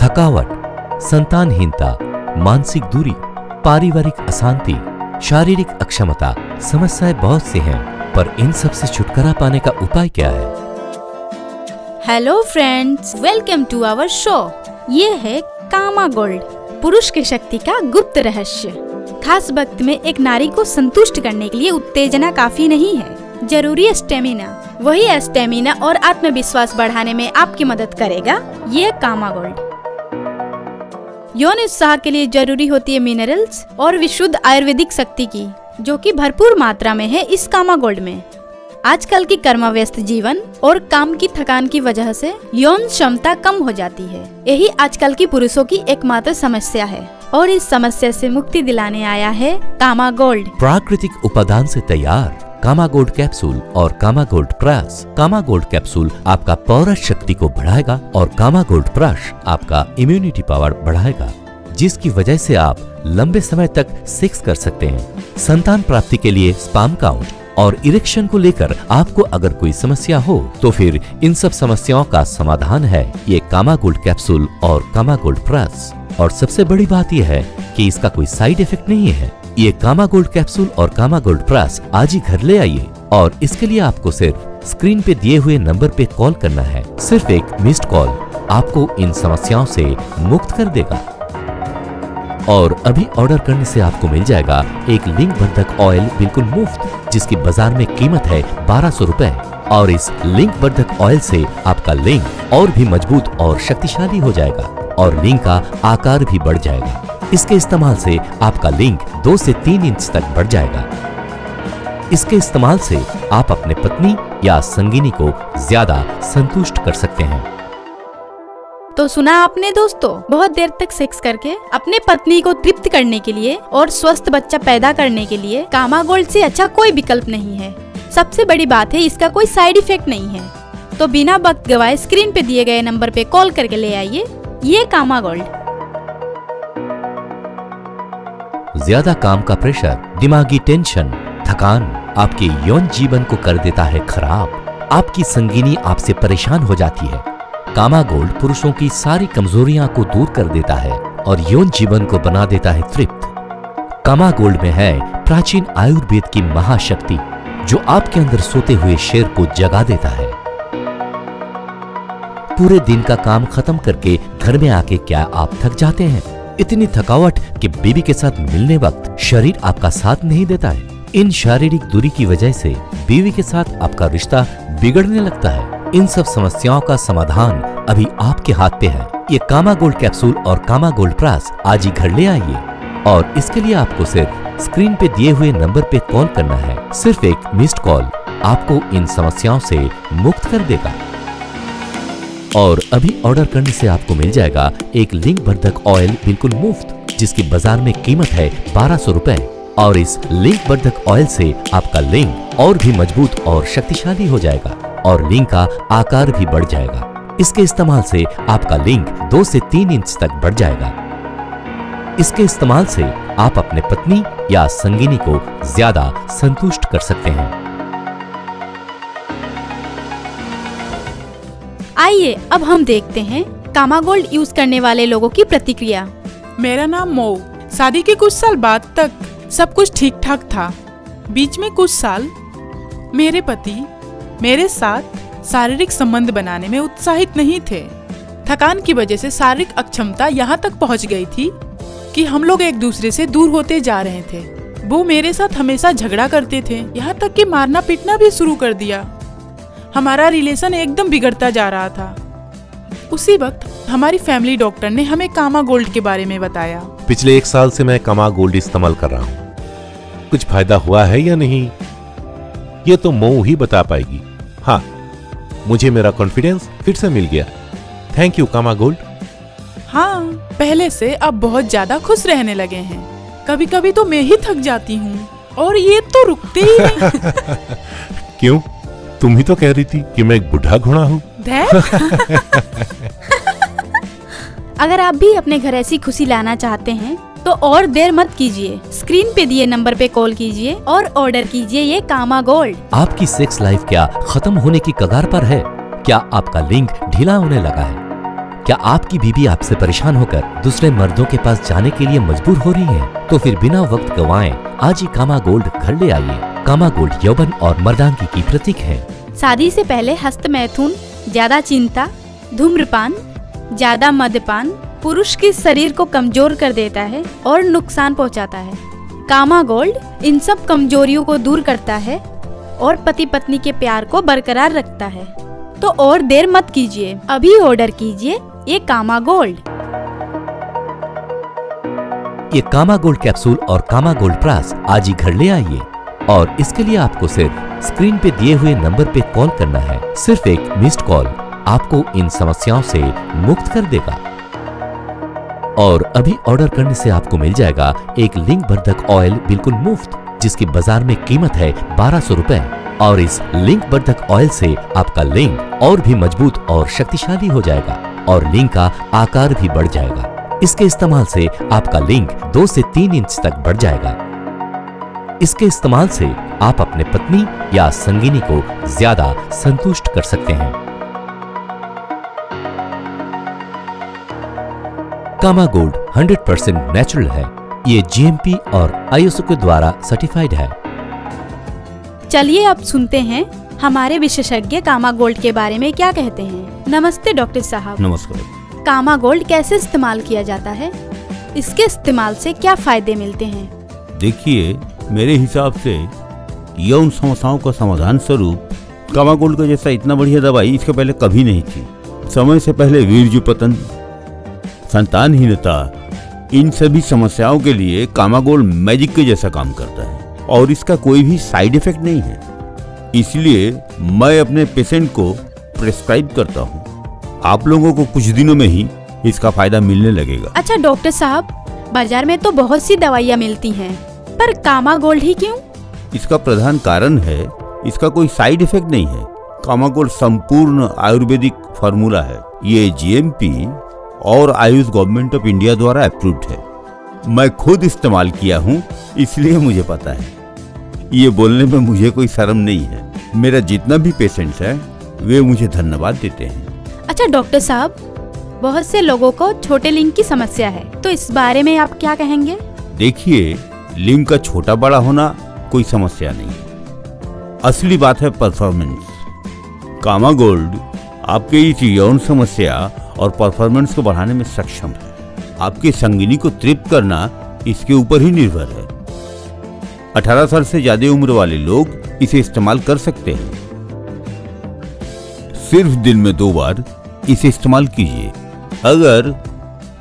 थकावट, संतानहीनता, मानसिक दूरी, पारिवारिक अशांति, शारीरिक अक्षमता, समस्याएं बहुत सी हैं, पर इन सब से छुटकारा पाने का उपाय क्या है? Hello friends, welcome to our show. ये है कामा गोल्ड, पुरुष की शक्ति का गुप्त रहस्य। खास वक्त में एक नारी को संतुष्ट करने के लिए उत्तेजना काफी नहीं है, जरूरी है स्टेमिना। वही स्टेमिना और आत्मविश्वास बढ़ाने में आपकी मदद करेगा ये कामा गोल्ड। यौन उत्साह के लिए जरूरी होती है मिनरल्स और विशुद्ध आयुर्वेदिक शक्ति की, जो कि भरपूर मात्रा में है इस कामा गोल्ड में। आजकल की कर्मव्यस्त जीवन और काम की थकान की वजह से यौन क्षमता कम हो जाती है। यही आजकल की पुरुषों की एकमात्र समस्या है और इस समस्या से मुक्ति दिलाने आया है कामा गोल्ड। प्राकृतिक उपादान से तैयार कामा गोल्ड कैप्सूल और कामा गोल्ड प्रश। कामा गोल्ड कैप्सूल आपका पौरुष शक्ति को बढ़ाएगा और कामा गोल्ड प्रश आपका इम्यूनिटी पावर बढ़ाएगा, जिसकी वजह से आप लंबे समय तक सेक्स कर सकते हैं। संतान प्राप्ति के लिए स्पर्म काउंट और इरेक्शन को लेकर आपको अगर कोई समस्या हो तो फिर इन सब समस्याओं का समाधान है ये कामा गोल्ड कैप्सूल और कामा गोल्ड प्रश। और सबसे बड़ी बात यह है कि इसका कोई साइड इफेक्ट नहीं है। ये कामा गोल्ड कैप्सूल और कामा गोल्ड प्रश आज ही घर ले आइए और इसके लिए आपको सिर्फ स्क्रीन पे दिए हुए नंबर पे कॉल करना है। सिर्फ एक मिस्ड कॉल आपको इन समस्याओं से मुक्त कर देगा। और अभी ऑर्डर करने से आपको मिल जाएगा एक लिंक वर्धक ऑयल बिल्कुल मुफ्त, जिसकी बाजार में कीमत है 1200 रुपए। और इस लिंक वर्धक ऑयल से आपका लिंक और भी मजबूत और शक्तिशाली हो जाएगा और लिंक का आकार भी बढ़ जाएगा। इसके इस्तेमाल से आपका लिंक 2 से 3 इंच तक बढ़ जाएगा। इसके इस्तेमाल से आप अपने पत्नी या संगिनी को ज्यादा संतुष्ट कर सकते हैं। तो सुना आपने दोस्तों, बहुत देर तक सेक्स करके अपने पत्नी को तृप्त करने के लिए और स्वस्थ बच्चा पैदा करने के लिए कामा गोल्ड से अच्छा कोई विकल्प नहीं है। सबसे बड़ी बात है इसका कोई साइड इफेक्ट नहीं है। तो बिना वक्त गवाए स्क्रीन पे दिए गए नंबर पे कॉल करके ले आइए ये कामा गोल्ड। ज्यादा काम का प्रेशर, दिमागी टेंशन, थकान आपके यौन जीवन को कर देता है खराब। आपकी संगिनी आपसे परेशान हो जाती है। कामा गोल्ड पुरुषों की सारी कमजोरियां को दूर कर देता है और यौन जीवन को बना देता है तृप्त। कामा गोल्ड में है प्राचीन आयुर्वेद की महाशक्ति, जो आपके अंदर सोते हुए शेर को जगा देता है। पूरे दिन का काम खत्म करके घर में आके क्या आप थक जाते हैं? इतनी थकावट कि बीवी के साथ मिलने वक्त शरीर आपका साथ नहीं देता है। इन शारीरिक दूरी की वजह से बीवी के साथ आपका रिश्ता बिगड़ने लगता है। इन सब समस्याओं का समाधान अभी आपके हाथ पे है। ये कामा गोल्ड कैप्सूल और कामा गोल्ड प्रश आज ही घर ले आइए और इसके लिए आपको सिर्फ स्क्रीन पे दिए हुए नंबर पे कॉल करना है। सिर्फ एक मिस्ड कॉल आपको इन समस्याओं से मुक्त कर देगा। और अभी ऑर्डर करने से आपको मिल जाएगा एक लिंक वर्धक ऑयल बिल्कुल मुफ्त, जिसकी बाजार में कीमत है 1200 रुपए। और इस लिंक वर्धक ऑयल से आपका लिंक और भी मजबूत और शक्तिशाली हो जाएगा और लिंक का आकार भी बढ़ जाएगा। इसके इस्तेमाल से आपका लिंक 2 से 3 इंच तक बढ़ जाएगा। इसके इस्तेमाल से आप अपने पत्नी या संगिनी को ज्यादा संतुष्ट कर सकते हैं। आइए अब हम देखते हैं कामा गोल्ड यूज करने वाले लोगों की प्रतिक्रिया। मेरा नाम मो। शादी के कुछ साल बाद तक सब कुछ ठीक ठाक था। बीच में कुछ साल मेरे पति मेरे साथ शारीरिक संबंध बनाने में उत्साहित नहीं थे। थकान की वजह से शारीरिक अक्षमता यहाँ तक पहुँच गई थी कि हम लोग एक दूसरे से दूर होते जा रहे थे। वो मेरे साथ हमेशा झगड़ा करते थे, यहाँ तक कि मारना पीटना भी शुरू कर दिया। हमारा रिलेशन एकदम बिगड़ता जा रहा था। उसी वक्त हमारी फैमिली डॉक्टर ने हमें कामा गोल्ड के बारे में बताया। पिछले 1 साल से मैं कामा गोल्ड इस्तेमाल कर रहा हूँ। कुछ फायदा हुआ है या नहीं ये तो मो ही बता पाएगी। हाँ, मुझे मेरा कॉन्फिडेंस फिर से मिल गया। थैंक यू कामा गोल्ड। हाँ, पहले से अब बहुत ज्यादा खुश रहने लगे हैं। कभी कभी तो मैं ही थक जाती हूँ और ये तो रुकते ही नहीं। क्यों? तुम ही तो कह रही थी कि मैं एक बुढ़ा घोड़ा हूँ। अगर आप भी अपने घर ऐसी खुशी लाना चाहते हैं तो और देर मत कीजिए, स्क्रीन पे दिए नंबर पे कॉल कीजिए और ऑर्डर कीजिए ये कामा गोल्ड। आपकी सेक्स लाइफ क्या खत्म होने की कगार पर है? क्या आपका लिंक ढीला होने लगा है? क्या आपकी बीवी आपसे परेशान होकर दूसरे मर्दों के पास जाने के लिए मजबूर हो रही है? तो फिर बिना वक्त गवाएं आज ही कामा गोल्ड घर ले आइए। कामा गोल्ड यौवन और मर्दानगी की प्रतीक है। शादी से पहले हस्त मैथुन, ज्यादा चिंता, धूम्रपान, ज्यादा मद्यपान पुरुष के शरीर को कमजोर कर देता है और नुकसान पहुंचाता है। कामा गोल्ड इन सब कमजोरियों को दूर करता है और पति पत्नी के प्यार को बरकरार रखता है। तो और देर मत कीजिए, अभी ऑर्डर कीजिए ये कामा गोल्ड। ये कामा गोल्ड कैप्सूल और कामा गोल्ड प्रास आज ही घर ले आइए और इसके लिए आपको सिर्फ स्क्रीन पे दिए हुए नंबर पे कॉल करना है। सिर्फ एक मिस्ड कॉल आपको इन समस्याओं से मुक्त कर देगा। और अभी ऑर्डर करने से आपको मिल जाएगा एक लिंग वर्धक ऑयल बिल्कुल मुफ्त, जिसकी बाजार में कीमत है 1200 रुपए। और इस लिंग वर्धक ऑयल से आपका लिंग और भी मजबूत और शक्तिशाली हो जाएगा और लिंग का आकार भी बढ़ जाएगा। इसके इस्तेमाल से आपका लिंग 2 से 3 इंच तक बढ़ जाएगा। इसके इस्तेमाल से आप अपने पत्नी या संगिनी को ज्यादा संतुष्ट कर सकते हैं। कामा गोल्ड 100% नेचुरल है। ये जीएमपी और आईएसओ के द्वारा सर्टिफाइड है। चलिए अब सुनते हैं हमारे विशेषज्ञ कामा गोल्ड के बारे में क्या कहते हैं। नमस्ते डॉक्टर साहब। नमस्कार। कामा गोल्ड कैसे इस्तेमाल किया जाता है? इसके इस्तेमाल से क्या फायदे मिलते हैं? देखिए, मेरे हिसाब से यौन समस्याओं का समाधान स्वरूप कामा गोल्ड का जैसा इतना बढ़िया दवाई इसके पहले कभी नहीं थी। समय से पहले वीर्यपतन, संतानहीनता, इन सभी समस्याओं के लिए कामा गोल्ड मैजिक के जैसा काम करता है और इसका कोई भी साइड इफेक्ट नहीं है। इसलिए मैं अपने पेशेंट को प्रेस्क्राइब करता हूँ। आप लोगों को कुछ दिनों में ही इसका फायदा मिलने लगेगा। अच्छा डॉक्टर साहब, बाजार में तो बहुत सी दवाइयाँ मिलती हैं, पर कामा गोल्ड ही क्यों? इसका प्रधान कारण है इसका कोई साइड इफेक्ट नहीं है। कामा गोल्ड संपूर्ण आयुर्वेदिक फार्मूला है। ये जीएमपी और आयुष गवर्नमेंट ऑफ इंडिया द्वारा अप्रूव्ड है। मैं खुद इस्तेमाल किया हूँ, इसलिए मुझे पता है। ये बोलने में मुझे कोई शर्म नहीं है। मेरा जितना भी पेशेंट्स है वे मुझे धन्यवाद देते हैं। अच्छा डॉक्टर साहब, बहुत से लोगों को छोटे लिंग की समस्या है, तो इस बारे में आप क्या कहेंगे? देखिए, लिंग का छोटा बड़ा होना कोई समस्या नहीं है। असली बात है परफॉर्मेंस। कामा गोल्ड आपके इस यौन समस्या और परफॉर्मेंस को बढ़ाने में सक्षम है। आपके संगिनी को तृप्त करना इसके ऊपर ही निर्भर है। 18 साल से ज्यादा उम्र वाले लोग इसे इस्तेमाल कर सकते हैं। सिर्फ दिन में 2 बार इसे इस्तेमाल कीजिए। अगर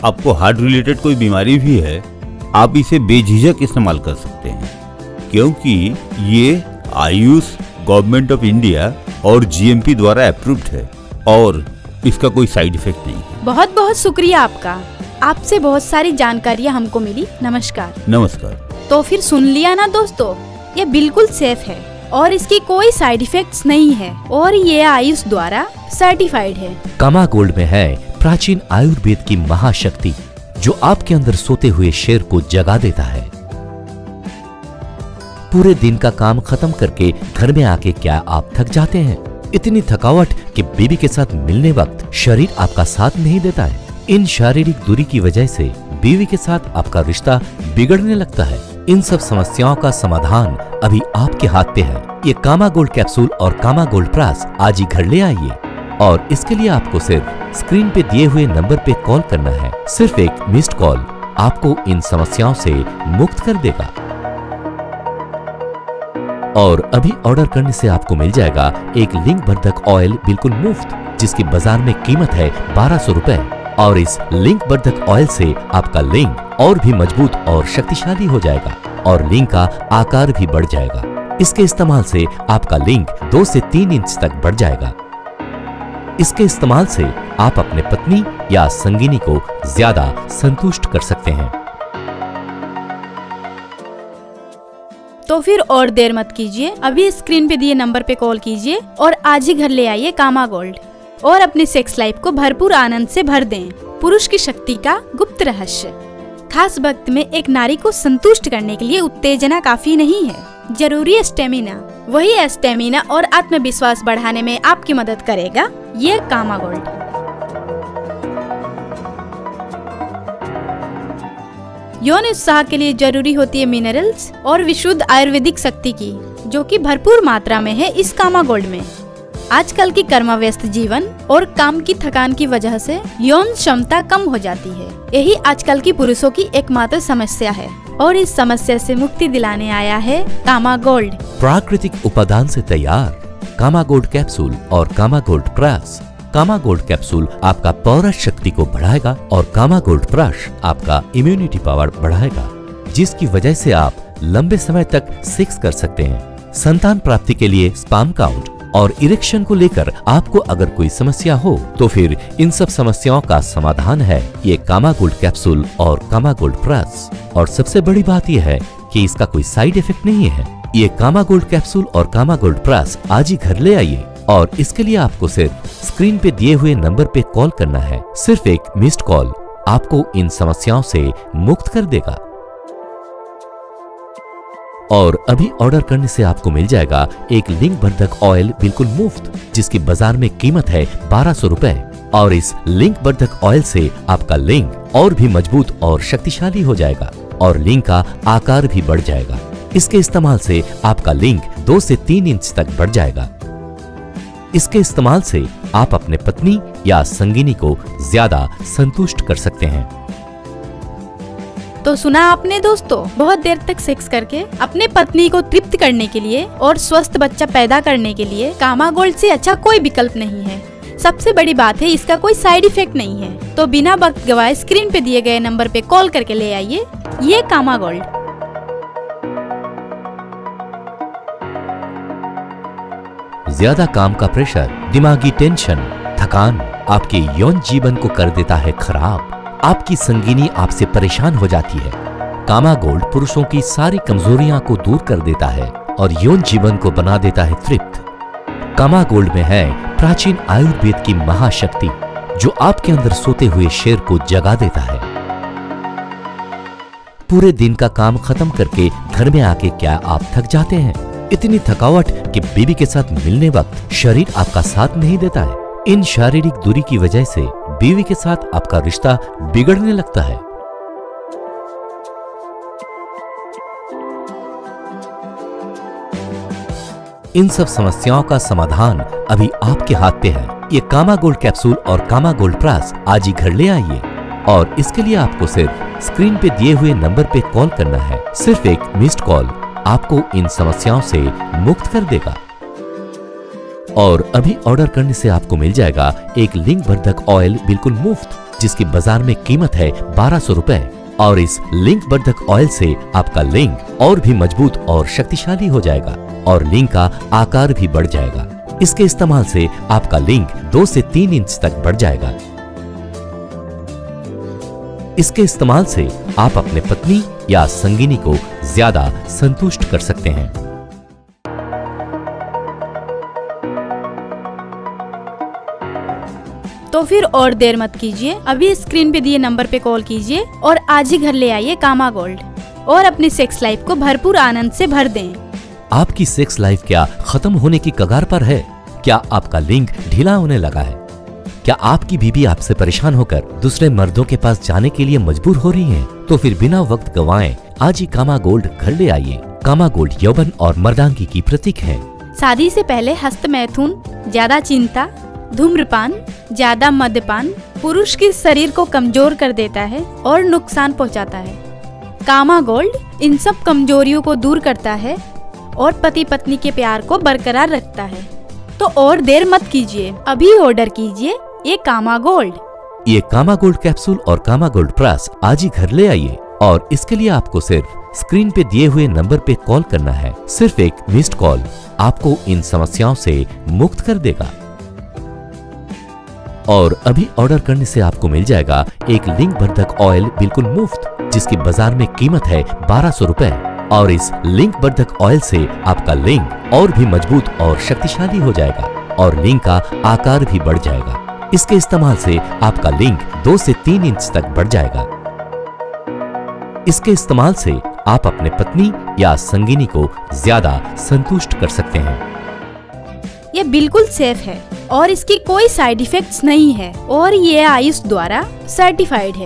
आपको हार्ट रिलेटेड कोई बीमारी भी है, आप इसे बेझिझक इस्तेमाल कर सकते हैं, क्योंकि ये आयुष गवर्नमेंट ऑफ इंडिया और जीएमपी द्वारा अप्रूव्ड है और इसका कोई साइड इफेक्ट नहीं है। बहुत बहुत शुक्रिया आपका। आपसे बहुत सारी जानकारियाँ हमको मिली। नमस्कार। नमस्कार। तो फिर सुन लिया ना दोस्तों, ये बिल्कुल सेफ है और इसकी कोई साइड इफेक्ट्स नहीं है और ये आयुष द्वारा सर्टिफाइड है। कामा गोल्ड में है प्राचीन आयुर्वेद की महाशक्ति, जो आपके अंदर सोते हुए शेर को जगा देता है। पूरे दिन का काम खत्म करके घर में आके क्या आप थक जाते हैं? इतनी थकावट कि बीवी के साथ मिलने वक्त शरीर आपका साथ नहीं देता है। इन शारीरिक दूरी की वजह से बीवी के साथ आपका रिश्ता बिगड़ने लगता है। इन सब समस्याओं का समाधान अभी आपके हाथ पे है। ये कामा गोल्ड कैप्सूल और कामा गोल्ड प्रास आज ही घर ले आइए और इसके लिए आपको सिर्फ स्क्रीन पे दिए हुए नंबर पे कॉल करना है। सिर्फ एक मिस्ड कॉल आपको इन समस्याओं से मुक्त कर देगा। और अभी ऑर्डर करने से आपको मिल जाएगा एक लिंग वर्धक ऑयल बिल्कुल मुफ्त, जिसकी बाजार में कीमत है 1200 रुपए। और इस लिंग वर्धक ऑयल से आपका लिंग और भी मजबूत और शक्तिशाली हो जाएगा और लिंग का आकार भी बढ़ जाएगा। इसके इस्तेमाल से आपका लिंग 2 से 3 इंच तक बढ़ जाएगा। इसके इस्तेमाल से आप अपने पत्नी या संगिनी को ज्यादा संतुष्ट कर सकते हैं। तो फिर और देर मत कीजिए, अभी स्क्रीन पे दिए नंबर पे कॉल कीजिए और आज ही घर ले आइए कामा गोल्ड और अपनी सेक्स लाइफ को भरपूर आनंद से भर दें। पुरुष की शक्ति का गुप्त रहस्य। खास वक्त में एक नारी को संतुष्ट करने के लिए उत्तेजना काफी नहीं है, जरूरी है स्टेमिना। वही स्टेमिना और आत्मविश्वास बढ़ाने में आपकी मदद करेगा ये कामा गोल्ड। यौन उत्साह के लिए जरूरी होती है मिनरल्स और विशुद्ध आयुर्वेदिक शक्ति की, जो कि भरपूर मात्रा में है इस कामा गोल्ड में। आजकल की कर्मव्यस्त जीवन और काम की थकान की वजह से यौन क्षमता कम हो जाती है। यही आजकल की पुरुषों की एकमात्र समस्या है और इस समस्या से मुक्ति दिलाने आया है कामा गोल्ड। प्राकृतिक उपादान से तैयार कामा गोल्ड कैप्सूल और कामा गोल्ड प्लस। कामा गोल्ड कैप्सूल आपका पौरुष शक्ति को बढ़ाएगा और कामा गोल्ड प्लस आपका इम्यूनिटी पावर बढ़ाएगा, जिसकी वजह से आप लंबे समय तक सेक्स कर सकते हैं। संतान प्राप्ति के लिए स्पर्म काउंट और इरेक्शन को लेकर आपको अगर कोई समस्या हो तो फिर इन सब समस्याओं का समाधान है ये कामा गोल्ड कैप्सूल और कामा गोल्ड प्लस। और सबसे बड़ी बात यह है कि इसका कोई साइड इफेक्ट नहीं है। ये कामा गोल्ड कैप्सूल और कामा गोल्ड प्लस आज ही घर ले आइए और इसके लिए आपको सिर्फ स्क्रीन पे दिए हुए नंबर पे कॉल करना है। सिर्फ एक मिस्ड कॉल आपको इन समस्याओं से मुक्त कर देगा। और अभी ऑर्डर करने से आपको मिल जाएगा एक लिंग वर्धक ऑयल बिल्कुल मुफ्त, जिसकी बाजार में कीमत है 1200 रुपए। और इस लिंग वर्धक ऑयल से आपका लिंग और भी मजबूत और शक्तिशाली हो जाएगा और लिंग का आकार भी बढ़ जाएगा। इसके इस्तेमाल से आपका लिंग 2 से 3 इंच तक बढ़ जाएगा। इसके इस्तेमाल से आप अपने पत्नी या संगिनी को ज्यादा संतुष्ट कर सकते हैं। तो सुना आपने दोस्तों, बहुत देर तक सेक्स करके अपने पत्नी को तृप्त करने के लिए और स्वस्थ बच्चा पैदा करने के लिए कामा गोल्ड से अच्छा कोई विकल्प नहीं है। सबसे बड़ी बात है इसका कोई साइड इफेक्ट नहीं है। तो बिना वक्त गवाए स्क्रीन पे दिए गए नंबर पे कॉल करके ले आइए ये कामा गोल्ड। ज्यादा काम का प्रेशर, दिमागी टेंशन, थकान आपके यौन जीवन को कर देता है खराब। आपकी संगिनी आपसे परेशान हो जाती है। कामा गोल्ड पुरुषों की सारी कमजोरियां को दूर कर देता है और यौन जीवन को बना देता है तृप्त। कामा गोल्ड में है प्राचीन आयुर्वेद की महाशक्ति, जो आपके अंदर सोते हुए शेर को जगा देता है। पूरे दिन का काम खत्म करके घर में आके क्या आप थक जाते हैं? इतनी थकावट कि बीवी के साथ मिलने वक्त शरीर आपका साथ नहीं देता है। इन शारीरिक दूरी की वजह से बीवी के साथ आपका रिश्ता बिगड़ने लगता है। इन सब समस्याओं का समाधान अभी आपके हाथ पे है। ये कामा गोल्ड कैप्सूल और कामा गोल्ड प्लस आज ही घर ले आइए और इसके लिए आपको सिर्फ स्क्रीन पे दिए हुए नंबर पे कॉल करना है। सिर्फ एक मिस्ड कॉल आपको इन समस्याओं से मुक्त कर देगा। और अभी ऑर्डर करने से आपको मिल जाएगा एक लिंग वर्धक ऑयल बिल्कुल मुफ्त, जिसकी बाजार में कीमत है 1200 रुपए। और इस लिंग वर्धक ऑयल से आपका लिंग और भी मजबूत और शक्तिशाली हो जाएगा और लिंग का आकार भी बढ़ जाएगा। इसके इस्तेमाल से आपका लिंग 2 से 3 इंच तक बढ़ जाएगा। इसके इस्तेमाल से आप अपने पत्नी या संगिनी को ज्यादा संतुष्ट कर सकते हैं। तो फिर और देर मत कीजिए, अभी स्क्रीन पे दिए नंबर पे कॉल कीजिए और आज ही घर ले आइए कामा गोल्ड और अपनी सेक्स लाइफ को भरपूर आनंद से भर दें। आपकी सेक्स लाइफ क्या खत्म होने की कगार पर है? क्या आपका लिंग ढीला होने लगा है? क्या आपकी बीवी आपसे परेशान होकर दूसरे मर्दों के पास जाने के लिए मजबूर हो रही है? तो फिर बिना वक्त गवाएं आज ही कामा गोल्ड घर ले आइए। कामा गोल्ड यौवन और मर्दांगी की प्रतीक है। शादी से पहले हस्त मैथुन, ज्यादा चिंता, धूम्रपान, ज्यादा मद्यपान पुरुष के शरीर को कमजोर कर देता है और नुकसान पहुंचाता है। कामा गोल्ड इन सब कमजोरियों को दूर करता है और पति पत्नी के प्यार को बरकरार रखता है। तो और देर मत कीजिए, अभी ऑर्डर कीजिए ये कामा गोल्ड। ये कामा गोल्ड कैप्सूल और कामा गोल्ड प्लस आज ही घर ले आइए और इसके लिए आपको सिर्फ स्क्रीन पे दिए हुए नंबर पे कॉल करना है। सिर्फ एक मिस्ड कॉल आपको इन समस्याओं से मुक्त कर देगा। और अभी ऑर्डर करने से आपको मिल जाएगा एक लिंग वर्धक ऑयल बिल्कुल मुफ्त, जिसकी बाजार में कीमत है 1200 रुपए। और इस लिंग वर्धक ऑयल से आपका लिंग और भी मजबूत और शक्तिशाली हो जाएगा और लिंग का आकार भी बढ़ जाएगा। इसके इस्तेमाल से आपका लिंग 2 से 3 इंच तक बढ़ जाएगा। इसके इस्तेमाल से आप अपने पत्नी या संगिनी को ज्यादा संतुष्ट कर सकते हैं। ये बिल्कुल सेफ है और इसकी कोई साइड इफेक्ट्स नहीं है और ये आयुष द्वारा सर्टिफाइड है।